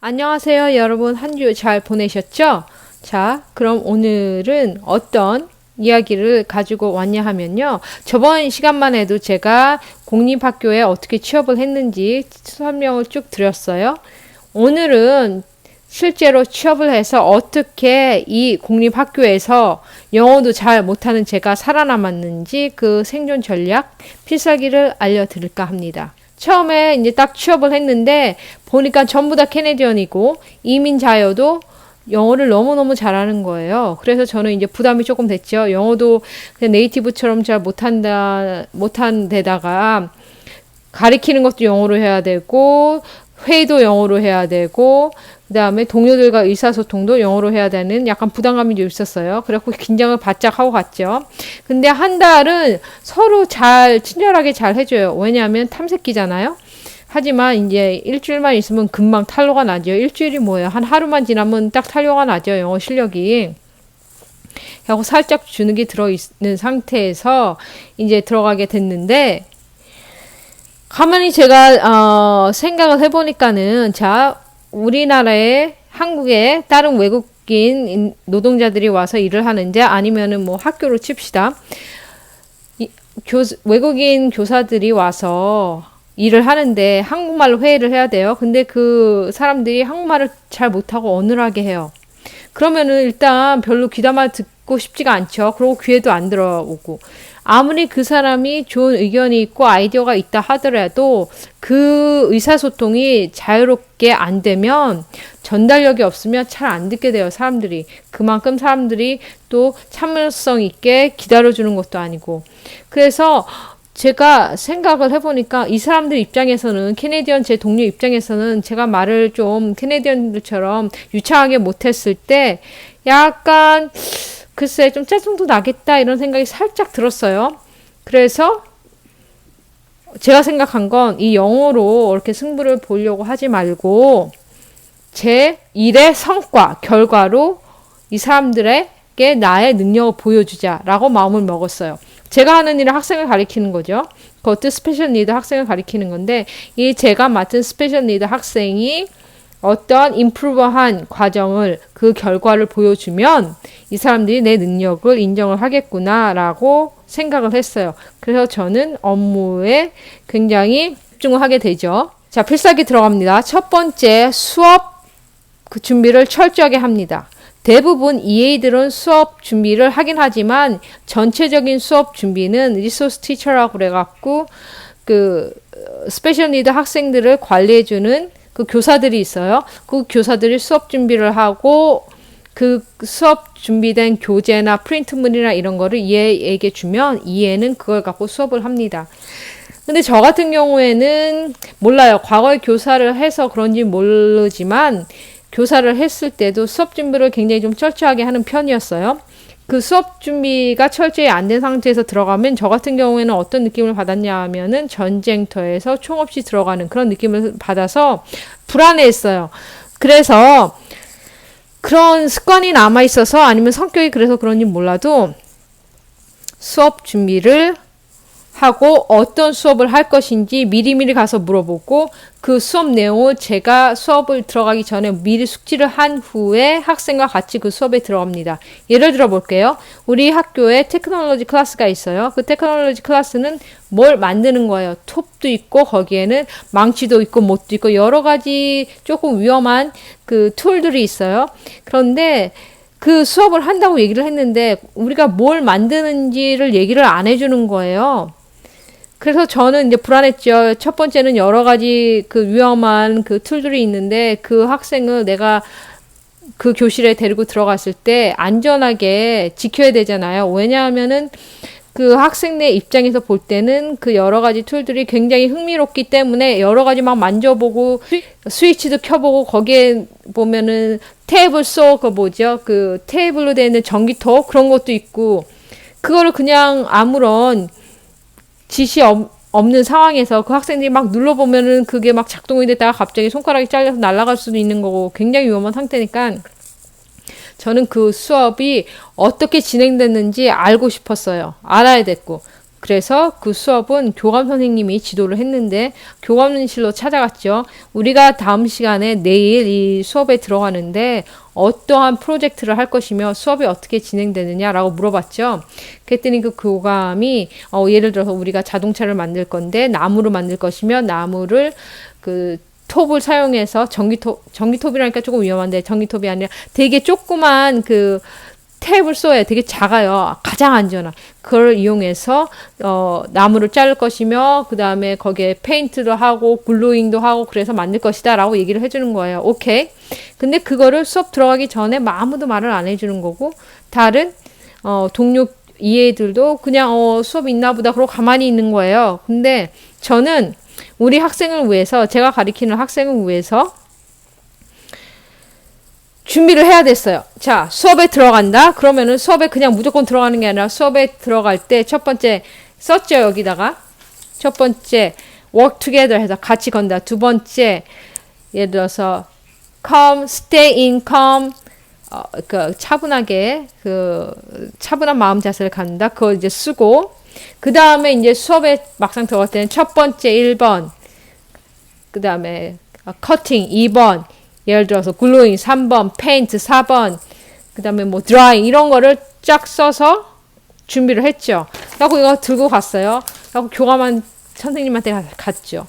안녕하세요, 여러분. 한 주 잘 보내셨죠? 자, 그럼 오늘은 어떤 이야기를 가지고 왔냐 하면요. 저번 시간만 해도 제가 공립학교에 어떻게 취업을 했는지 설명을 쭉 드렸어요. 오늘은 실제로 취업을 해서 어떻게 이 공립학교에서 영어도 잘 못하는 제가 살아남았는지 그 생존 전략, 필살기를 알려드릴까 합니다. 처음에 이제 딱 취업을 했는데 보니까 전부 다 캐네디언이고 이민자여도 영어를 너무너무 잘하는 거예요. 그래서 저는 이제 부담이 조금 됐죠. 영어도 그냥 네이티브처럼 잘 못한 데다가 가리키는 것도 영어로 해야 되고 회의도 영어로 해야 되고 그 다음에 동료들과 의사소통도 영어로 해야 되는 약간 부담감이 좀 있었어요. 그래갖고 긴장을 바짝 하고 갔죠. 근데 한 달은 서로 친절하게 잘 해줘요. 왜냐하면 탐색기잖아요. 하지만 이제 일주일만 있으면 금방 탄로가 나죠. 일주일이 뭐예요? 한 하루만 지나면 딱 탄로가 나죠. 영어 실력이. 하고 살짝 주눅이 들어있는 상태에서 이제 들어가게 됐는데 가만히 제가 생각을 해보니까는 우리나라에 한국에 다른 외국인 노동자들이 와서 일을 하는데 아니면은 뭐 학교로 칩시다. 외국인 교사들이 와서 일을 하는데 한국말로 회의를 해야 돼요. 근데 그 사람들이 한국말을 잘 못하고 어눌하게 해요. 그러면은 일단 별로 귀담아 듣고 싶지가 않죠. 그리고 귀에도 안 들어오고. 아무리 그 사람이 좋은 의견이 있고 아이디어가 있다 하더라도 그 의사소통이 자유롭게 안 되면 전달력이 없으면 잘 안 듣게 돼요, 사람들이. 그만큼 사람들이 또 참을성 있게 기다려주는 것도 아니고. 그래서 제가 생각을 해보니까 이 사람들 입장에서는 캐네디언 제 동료 입장에서는 제가 말을 좀 캐네디언들처럼 유창하게 못했을 때 약간 글쎄 좀 짜증도 나겠다 이런 생각이 살짝 들었어요. 그래서 제가 생각한 건 이 영어로 이렇게 승부를 보려고 하지 말고 제 일의 성과, 결과로 이 사람들에게 나의 능력을 보여주자라고 마음을 먹었어요. 제가 하는 일은 학생을 가리키는 거죠. 그것도 스페셜 니드 학생을 가리키는 건데 이 제가 맡은 스페셜 니드 학생이 어떤 임프루브한 과정을 그 결과를 보여주면 이 사람들이 내 능력을 인정을 하겠구나라고 생각을 했어요. 그래서 저는 업무에 굉장히 집중을 하게 되죠. 자, 필살기 들어갑니다. 첫 번째, 수업 그 준비를 철저하게 합니다. 대부분 EA들은 수업 준비를 하긴 하지만 전체적인 수업 준비는 리소스 티처라고 그래갖고 그 스페셜 니드 학생들을 관리해주는 그 교사들이 있어요. 그 교사들이 수업 준비를 하고 그 수업 준비된 교재나 프린트물이나 이런 거를 얘에게 주면 얘는 그걸 갖고 수업을 합니다. 근데 저 같은 경우에는 몰라요. 과거에 교사를 해서 그런지 모르지만 교사를 했을 때도 수업 준비를 굉장히 좀 철저하게 하는 편이었어요. 그 수업 준비가 철저히 안 된 상태에서 들어가면 저 같은 경우에는 어떤 느낌을 받았냐 하면은 전쟁터에서 총 없이 들어가는 그런 느낌을 받아서 불안해했어요. 그래서 그런 습관이 남아 있어서 아니면 성격이 그래서 그런지 몰라도 수업 준비를 하고 어떤 수업을 할 것인지 미리미리 가서 물어보고 그 수업 내용을 제가 수업을 들어가기 전에 미리 숙지를 한 후에 학생과 같이 그 수업에 들어갑니다. 예를 들어 볼게요. 우리 학교에 테크놀로지 클래스가 있어요. 그 테크놀로지 클래스는 뭘 만드는 거예요. 톱도 있고 거기에는 망치도 있고 못도 있고 여러 가지 조금 위험한 그 툴들이 있어요. 그런데 그 수업을 한다고 얘기를 했는데 우리가 뭘 만드는지를 얘기를 안 해주는 거예요. 그래서 저는 이제 불안했죠. 첫 번째는 여러 가지 그 위험한 그 툴들이 있는데 그 학생을 내가 그 교실에 데리고 들어갔을 때 안전하게 지켜야 되잖아요. 왜냐하면은 그 학생의 입장에서 볼 때는 그 여러 가지 툴들이 굉장히 흥미롭기 때문에 여러 가지 막 만져보고 스위치도 켜보고 거기에 보면은 테이블 소 그 뭐죠? 그 테이블로 되어 있는 전기톱 그런 것도 있고 그거를 그냥 아무런 지시 없는 상황에서 그 학생들이 막 눌러보면은 그게 막 작동이 됐다가 갑자기 손가락이 잘려서 날아갈 수도 있는 거고 굉장히 위험한 상태니까 저는 그 수업이 어떻게 진행됐는지 알고 싶었어요. 알아야 됐고. 그래서 그 수업은 교감 선생님이 지도를 했는데 교감실로 찾아갔죠. 우리가 다음 시간에 내일 이 수업에 들어가는데 어떠한 프로젝트를 할 것이며 수업이 어떻게 진행되느냐라고 물어봤죠. 그랬더니 그 교감이 예를 들어서 우리가 자동차를 만들 건데 나무로 만들 것이며 나무를 그 톱을 사용해서 전기톱이라니까 조금 위험한데 전기톱이 아니라 되게 조그만 그 탭을 써야 되게 작아요. 가장 안전한. 그걸 이용해서 나무를 자를 것이며 그 다음에 거기에 페인트도 하고 글루잉도 하고 그래서 만들 것이다 라고 얘기를 해주는 거예요. 오케이. 근데 그거를 수업 들어가기 전에 아무도 말을 안 해주는 거고 다른 동료 이해들도 그냥 수업 있나 보다 그러고 가만히 있는 거예요. 근데 저는 우리 학생을 위해서 제가 가리키는 학생을 위해서 준비를 해야 됐어요. 자, 수업에 들어간다? 그러면은 수업에 그냥 무조건 들어가는 게 아니라 수업에 들어갈 때 첫 번째 썼죠, 여기다가. 첫 번째, work together 해서 같이 건다. 두 번째, 예를 들어서 calm, stay in calm, 차분하게, 차분한 마음 자세를 갖는다. 그거 이제 쓰고, 그 다음에 이제 수업에 막상 들어갈 때는 첫 번째 1번, 그 다음에 cutting 2번, 예를 들어서 글루잉 3번, 페인트 4번, 그 다음에 뭐 드라잉 이런 거를 쫙 써서 준비를 했죠. 그래서 이거 들고 갔어요. 그래서 교감한 선생님한테 갔죠.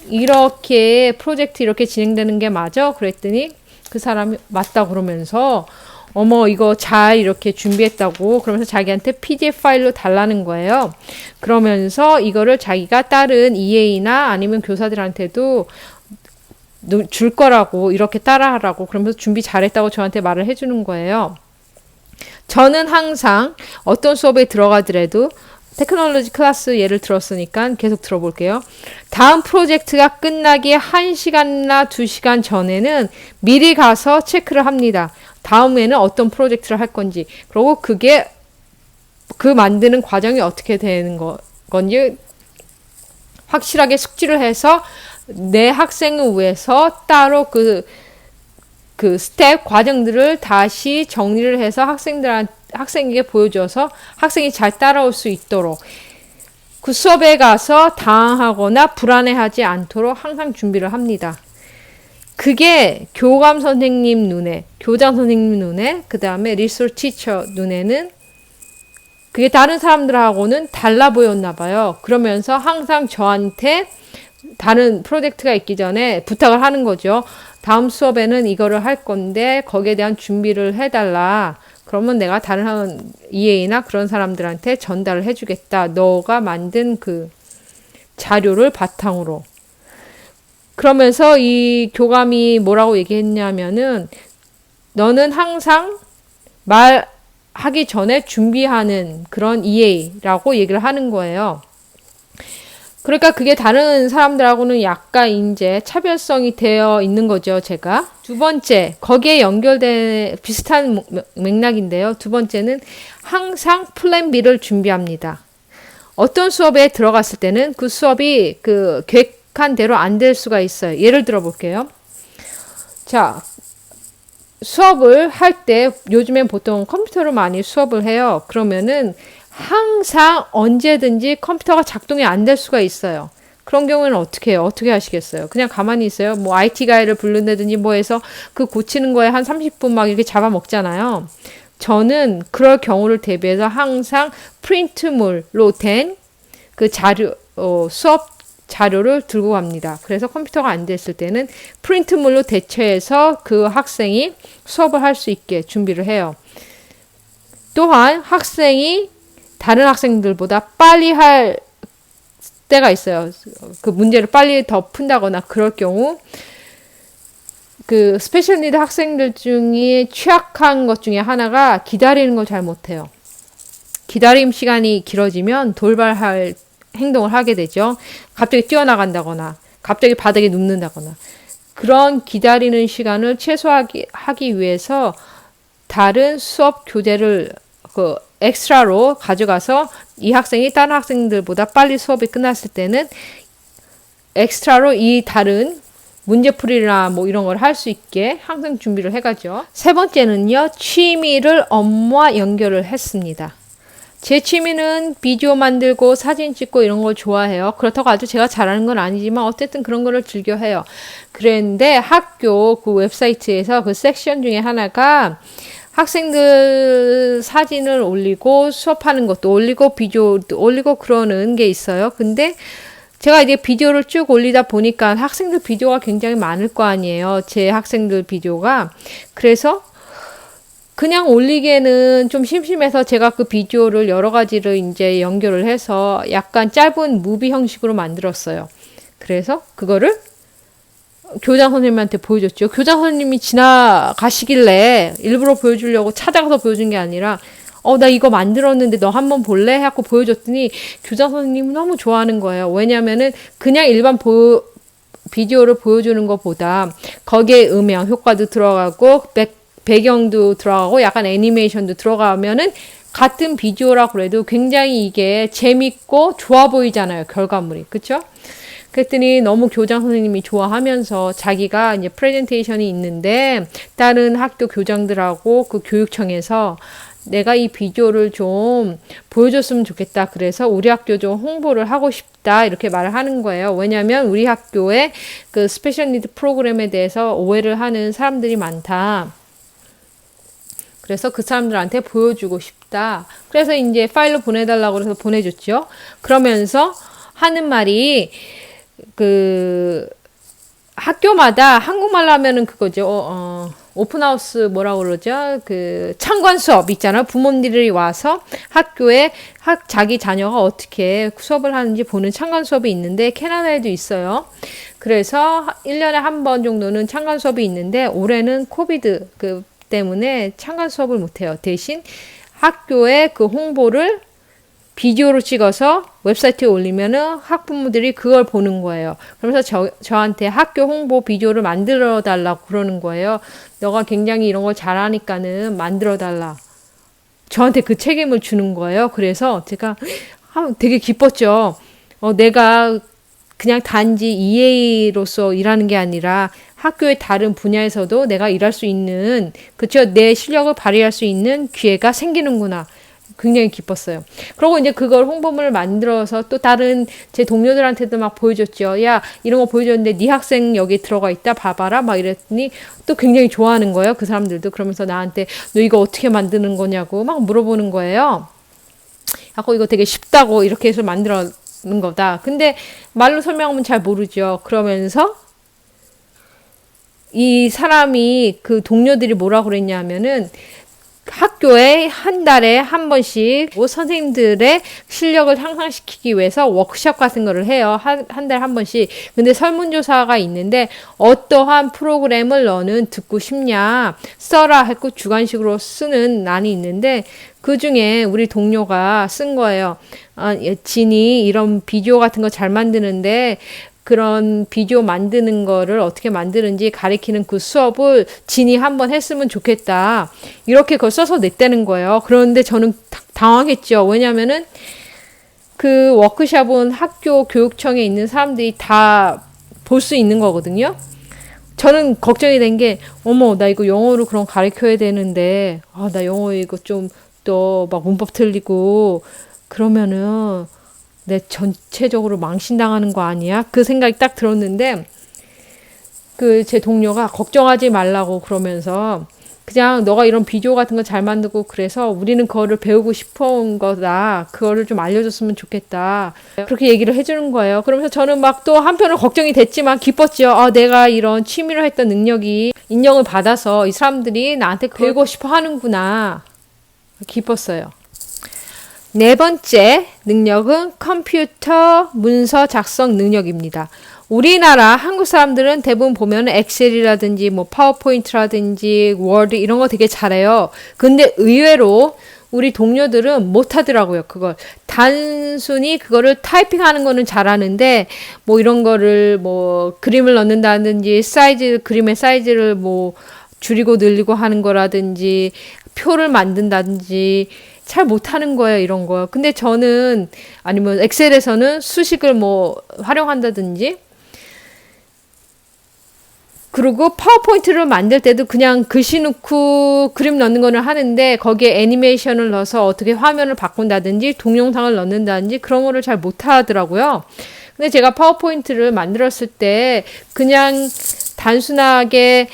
이렇게 프로젝트 이렇게 진행되는 게 맞아? 그랬더니 그 사람이 맞다 그러면서 어머 이거 잘 이렇게 준비했다고 그러면서 자기한테 PDF 파일로 달라는 거예요. 그러면서 이거를 자기가 다른 EA나 아니면 교사들한테도 줄 거라고 이렇게 따라하라고 그러면서 준비 잘했다고 저한테 말을 해주는 거예요. 저는 항상 어떤 수업에 들어가더라도 테크놀로지 클래스 예를 들었으니까 계속 들어볼게요. 다음 프로젝트가 끝나기 1시간이나 2시간 전에는 미리 가서 체크를 합니다. 다음에는 어떤 프로젝트를 할 건지 그리고 그게 그 만드는 과정이 어떻게 되는 건지 확실하게 숙지를 해서 내 학생을 위해서 따로 그 스텝 과정들을 다시 정리를 해서 학생에게 보여줘서 학생이 잘 따라올 수 있도록 그 수업에 가서 당황하거나 불안해하지 않도록 항상 준비를 합니다. 그게 교감 선생님 눈에, 교장 선생님 눈에, 그 다음에 리소스 티처 눈에는 그게 다른 사람들하고는 달라 보였나 봐요. 그러면서 항상 저한테 다른 프로젝트가 있기 전에 부탁을 하는 거죠. 다음 수업에는 이거를 할 건데 거기에 대한 준비를 해달라. 그러면 내가 다른 EA나 그런 사람들한테 전달을 해주겠다. 너가 만든 그 자료를 바탕으로. 그러면서 이 교감이 뭐라고 얘기했냐면은 너는 항상 말하기 전에 준비하는 그런 EA라고 얘기를 하는 거예요. 그러니까 그게 다른 사람들하고는 약간 이제 차별성이 되어 있는 거죠, 제가. 두 번째, 거기에 연결된 비슷한 맥락인데요. 두 번째는 항상 플랜 B를 준비합니다. 어떤 수업에 들어갔을 때는 그 수업이 그 계획한 대로 안 될 수가 있어요. 예를 들어 볼게요. 자, 수업을 할 때 요즘엔 보통 컴퓨터로 많이 수업을 해요. 그러면은 항상 언제든지 컴퓨터가 작동이 안 될 수가 있어요. 그런 경우는 어떻게 해요? 어떻게 하시겠어요? 그냥 가만히 있어요? 뭐 IT 가이를 부른다든지 뭐 해서 그 고치는 거에 한 30분 막 이렇게 잡아먹잖아요. 저는 그럴 경우를 대비해서 항상 프린트물로 된 그 자료, 수업 자료를 들고 갑니다. 그래서 컴퓨터가 안 됐을 때는 프린트물로 대체해서 그 학생이 수업을 할 수 있게 준비를 해요. 또한 학생이 다른 학생들보다 빨리 할 때가 있어요. 그 문제를 빨리 더 푼다거나 그럴 경우 그 스페셜 니드 학생들 중에 취약한 것 중에 하나가 기다리는 걸 잘 못해요. 기다림 시간이 길어지면 돌발할 행동을 하게 되죠. 갑자기 뛰어나간다거나 갑자기 바닥에 눕는다거나 그런 기다리는 시간을 최소화하기 위해서 다른 수업 교재를 엑스트라로 가져가서 이 학생이 다른 학생들보다 빨리 수업이 끝났을 때는 엑스트라로 이 다른 문제풀이나 뭐 이런 걸 할 수 있게 항상 준비를 해가죠. 세 번째는요. 취미를 업무와 연결을 했습니다. 제 취미는 비디오 만들고 사진 찍고 이런 걸 좋아해요. 그렇다고 아주 제가 잘하는 건 아니지만 어쨌든 그런 거를 즐겨 해요. 그런데 학교 그 웹사이트에서 그 섹션 중에 하나가 학생들 사진을 올리고 수업하는 것도 올리고 비디오도 올리고 그러는 게 있어요. 근데 제가 이제 비디오를 쭉 올리다 보니까 학생들 비디오가 굉장히 많을 거 아니에요. 제 학생들 비디오가. 그래서 그냥 올리기에는 좀 심심해서 제가 그 비디오를 여러 가지를 이제 연결을 해서 약간 짧은 무비 형식으로 만들었어요. 그래서 그거를 교장 선생님한테 보여줬죠. 교장 선생님이 지나가시길래 일부러 보여주려고 찾아가서 보여준 게 아니라 나 이거 만들었는데 너 한번 볼래? 하고 보여줬더니 교장 선생님이 너무 좋아하는 거예요. 왜냐면은 그냥 일반 비디오를 보여주는 것보다 거기에 음향 효과도 들어가고 배경도 들어가고 약간 애니메이션도 들어가면은 같은 비디오라고 해도 굉장히 이게 재밌고 좋아 보이잖아요. 결과물이. 그쵸? 그랬더니 너무 교장 선생님이 좋아하면서 자기가 이제 프레젠테이션이 있는데 다른 학교 교장들하고 그 교육청에서 내가 이 비디오를 좀 보여줬으면 좋겠다. 그래서 우리 학교 좀 홍보를 하고 싶다. 이렇게 말을 하는 거예요. 왜냐면 우리 학교에 그 스페셜 니드 프로그램에 대해서 오해를 하는 사람들이 많다. 그래서 그 사람들한테 보여주고 싶다. 그래서 이제 파일로 보내달라고 해서 보내줬죠. 그러면서 하는 말이 학교마다 한국말로 하면은 그거죠. 오픈하우스 뭐라고 그러죠? 참관 수업 있잖아요. 부모님들이 와서 학교에 자기 자녀가 어떻게 수업을 하는지 보는 참관 수업이 있는데 캐나다에도 있어요. 그래서 1년에 한 번 정도는 참관 수업이 있는데 올해는 코비드 때문에 참관 수업을 못해요. 대신 학교에 그 홍보를 비디오로 찍어서 웹사이트에 올리면은 학부모들이 그걸 보는 거예요. 그러면서 저한테 학교 홍보 비디오를 만들어 달라고 그러는 거예요. 너가 굉장히 이런 걸 잘하니까는 만들어 달라. 저한테 그 책임을 주는 거예요. 그래서 제가 되게 기뻤죠. 내가 그냥 단지 EA로서 일하는 게 아니라 학교의 다른 분야에서도 내가 일할 수 있는, 그쵸? 내 실력을 발휘할 수 있는 기회가 생기는구나. 굉장히 기뻤어요. 그리고 이제 그걸 홍보물을 만들어서 또 다른 제 동료들한테도 막 보여줬죠. 야, 이런 거 보여줬는데 네 학생 여기 들어가 있다. 봐봐라. 막 이랬더니 또 굉장히 좋아하는 거예요. 그 사람들도. 그러면서 나한테 너 이거 어떻게 만드는 거냐고 막 물어보는 거예요. 하고 이거 되게 쉽다고 이렇게 해서 만들어는 거다. 근데 말로 설명하면 잘 모르죠. 그러면서 이 사람이 그 동료들이 뭐라고 그랬냐면은 학교에 한 달에 한 번씩 선생님들의 실력을 향상시키기 위해서 워크숍 같은 거를 해요. 한 달에 한 번씩. 근데 설문조사가 있는데 어떠한 프로그램을 너는 듣고 싶냐 써라 했고 주관식으로 쓰는 난이 있는데 그 중에 우리 동료가 쓴 거예요. 진이 이런 비디오 같은 거 잘 만드는데 그런 비디오 만드는 거를 어떻게 만드는지 가리키는 그 수업을 진이 한번 했으면 좋겠다. 이렇게 그걸 써서 냈다는 거예요. 그런데 저는 당황했죠. 왜냐면은 그 워크숍은 학교 교육청에 있는 사람들이 다 볼 수 있는 거거든요. 저는 걱정이 된 게, 나 이거 영어로 그럼 가르쳐야 되는데, 나 영어 이거 좀 또 막 문법 틀리고, 그러면은, 내 전체적으로 망신당하는 거 아니야? 그 생각이 딱 들었는데 제 동료가 걱정하지 말라고 그러면서 그냥 너가 이런 비디오 같은 거 잘 만들고 그래서 우리는 그거를 배우고 싶은 거다. 그거를 좀 알려줬으면 좋겠다. 그렇게 얘기를 해주는 거예요. 그러면서 저는 막 또 한편으로 걱정이 됐지만 기뻤죠. 내가 이런 취미로 했던 능력이 인정을 받아서 이 사람들이 나한테 배우고 싶어 하는구나. 기뻤어요. 네 번째 능력은 컴퓨터 문서 작성 능력입니다. 우리나라 한국 사람들은 대부분 보면 엑셀이라든지 뭐 파워포인트라든지 워드 이런 거 되게 잘해요. 근데 의외로 우리 동료들은 못하더라고요. 그걸 단순히 그거를 타이핑하는 거는 잘하는데 뭐 이런 거를 뭐 그림을 넣는다든지 그림의 사이즈를 뭐 줄이고 늘리고 하는 거라든지 표를 만든다든지 잘 못하는 거예요, 이런 거. 근데 저는, 아니면 엑셀에서는 수식을 뭐 활용한다든지, 그리고 파워포인트를 만들 때도 그냥 글씨 넣고 그림 넣는 거는 하는데 거기에 애니메이션을 넣어서 어떻게 화면을 바꾼다든지 동영상을 넣는다든지 그런 거를 잘 못하더라고요. 근데 제가 파워포인트를 만들었을 때 그냥 단순하게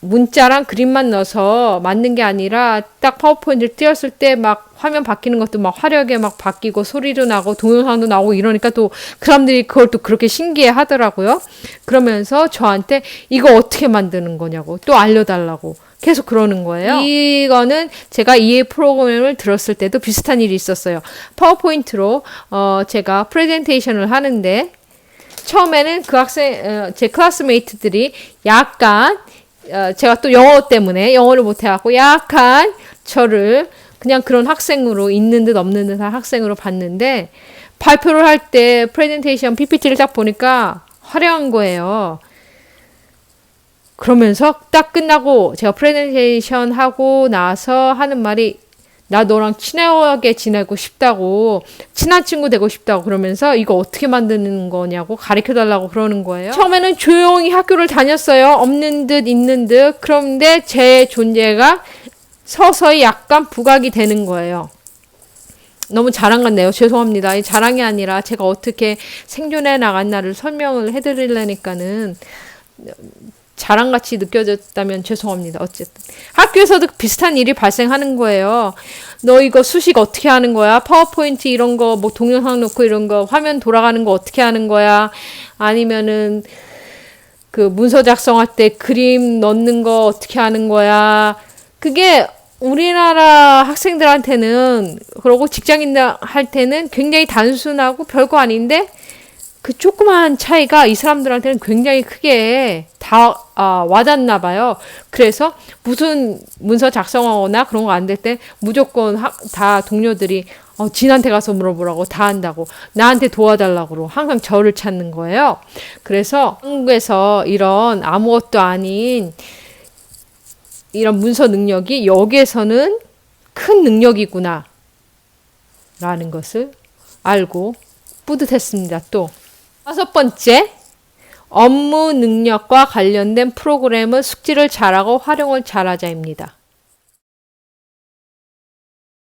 문자랑 그림만 넣어서 만든 게 아니라 딱 파워포인트를 띄웠을 때 막 화면 바뀌는 것도 막 화려하게 막 바뀌고 소리도 나고 동영상도 나오고 이러니까 또 그 사람들이 그걸 또 그렇게 신기해 하더라고요. 그러면서 저한테 이거 어떻게 만드는 거냐고 또 알려달라고 계속 그러는 거예요. 이거는 제가 EA 프로그램을 들었을 때도 비슷한 일이 있었어요. 파워포인트로 제가 프레젠테이션을 하는데 처음에는 그 학생 제 클래스메이트들이 약간 제가 또 영어 때문에 영어를 못해갖고 약간 저를 그냥 그런 학생으로 있는 듯 없는 듯한 학생으로 봤는데 발표를 할 때 프레젠테이션 PPT를 딱 보니까 화려한 거예요. 그러면서 딱 끝나고 제가 프레젠테이션 하고 나서 하는 말이 나 너랑 친하게 지내고 싶다고 친한 친구 되고 싶다고 그러면서 이거 어떻게 만드는 거냐고 가르쳐 달라고 그러는 거예요. 처음에는 조용히 학교를 다녔어요. 없는 듯 있는 듯. 그런데 제 존재가 서서히 약간 부각이 되는 거예요. 너무 자랑 같네요. 죄송합니다. 이 자랑이 아니라 제가 어떻게 생존해 나갔나를 설명을 해드리려니까는 자랑같이 느껴졌다면 죄송합니다. 어쨌든 학교에서도 비슷한 일이 발생하는 거예요. 너 이거 수식 어떻게 하는 거야? 파워포인트 이런 거 뭐 동영상 놓고 이런 거 화면 돌아가는 거 어떻게 하는 거야? 아니면은 그 문서 작성할 때 그림 넣는 거 어떻게 하는 거야? 그게 우리나라 학생들한테는 그러고 직장인들 할 때는 굉장히 단순하고 별거 아닌데 그 조그만 차이가 이 사람들한테는 굉장히 크게 다 와닿나 봐요. 그래서 무슨 문서 작성하거나 그런 거 안 될 때 무조건 다 동료들이 진한테 가서 물어보라고 다 한다고 나한테 도와달라고 항상 저를 찾는 거예요. 그래서 한국에서 이런 아무것도 아닌 이런 문서 능력이 여기에서는 큰 능력이구나 라는 것을 알고 뿌듯했습니다. 또 5번째, 업무 능력과 관련된 프로그램을 숙지를 잘하고 활용을 잘하자입니다.